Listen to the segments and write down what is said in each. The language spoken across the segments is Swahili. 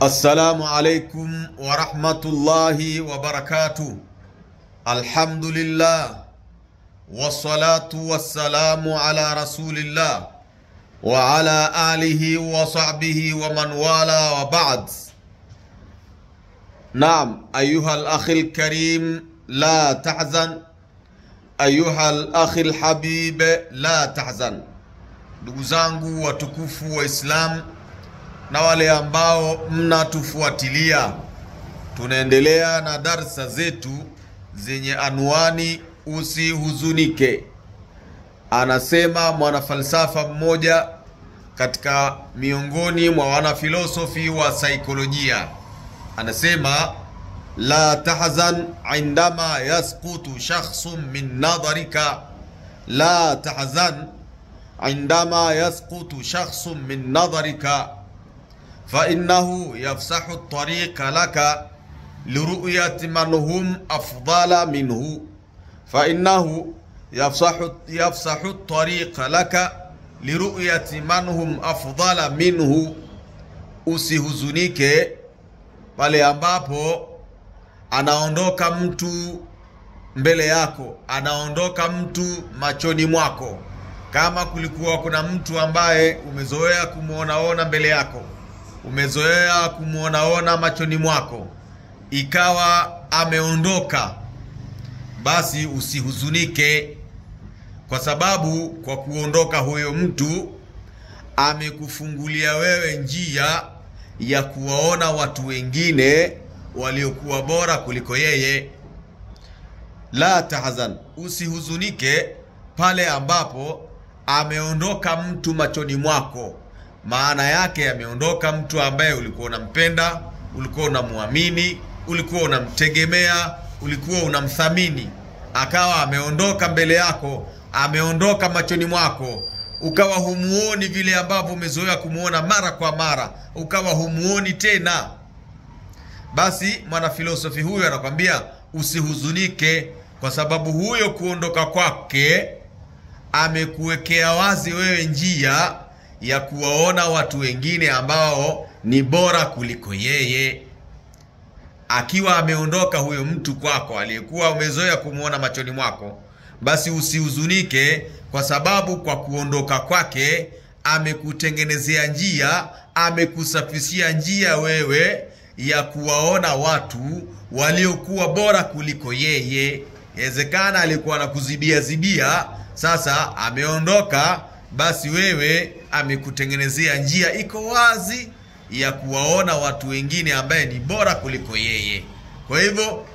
السلام عليكم ورحمة الله وبركاته. الحمد لله والصلاة والسلام على رسول الله وعلى آله وصحبه ومن والاه وبعد. نعم أيها الأخ الكريم لا تحزن، أيها الأخ الحبيب لا تحزن. Ndugu zangu watukufu wa Islam na wale ambao mnatufuatilia, tunaendelea na darsa zetu zenye anwani usihuzunike. Anasema mwanafalsafa mmoja katika miongoni mwa wanafilosofi wa saikolojia, anasema la tahzan indama yasqutu shakhsun min nadharika, la tahzan عندما يسقط شخص من نظرك فإنه يفسح الطريق لك لرؤية من هم أفضل منه، فإنه يفسح الطريق لك لرؤية من هم أفضل منه. Usihuzunike pale ambapo anaondoka mtu mbele yako, anaondoka mtu machoni mwako. Kama kulikuwa kuna mtu ambaye umezoea kumuona mbele yako, umezoea kumuona machoni mwako, ikawa ameondoka, basi usihuzunike, kwa sababu kwa kuondoka huyo mtu amekufungulia wewe njia ya kuwaona watu wengine waliokuwa bora kuliko yeye. La tahzan, usihuzunike pale ambapo ameondoka mtu machoni mwako. Maana yake ameondoka mtu ambaye ulikuwa unampenda, ulikuwa unamuamini, ulikuwa unamtegemea, ulikuwa unamthamini, akawa ameondoka mbele yako, ameondoka machoni mwako, ukawa humuoni vile ambavyo umezoea kumuona mara kwa mara, ukawa humuoni tena. Basi mwanafilosofi huyo anakuambia usihuzunike, kwa sababu huyo kuondoka kwake amekuwekea wazi wewe njia ya kuwaona watu wengine ambao ni bora kuliko yeye. Akiwa ameondoka huyo mtu kwako aliyekuwa umezoea kumuona machoni mwako, basi usihuzunike, kwa sababu kwa kuondoka kwake amekutengenezea njia, amekusafishia njia wewe ya kuwaona watu waliokuwa bora kuliko yeye. Inawezekana alikuwa anakuzibia, sasa ameondoka, basi wewe amekutengenezea njia iko wazi ya kuwaona watu wengine ambaye ni bora kuliko yeye. Kwa hivyo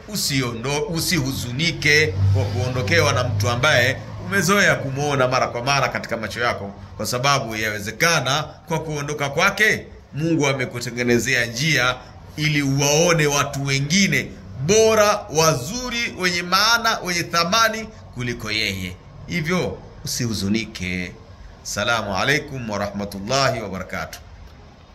usihuzunike kwa kuondokewa na mtu ambaye umezoea kumuona mara kwa mara katika macho yako, kwa sababu yawezekana kwa kuondoka kwake Mungu amekutengenezea njia ili uwaone watu wengine bora, wazuri, wenye maana, wenye thamani kuliko yeye. Hivyo usihuzunike. Salamu alaikum wa rahmatullahi wa barakatuh.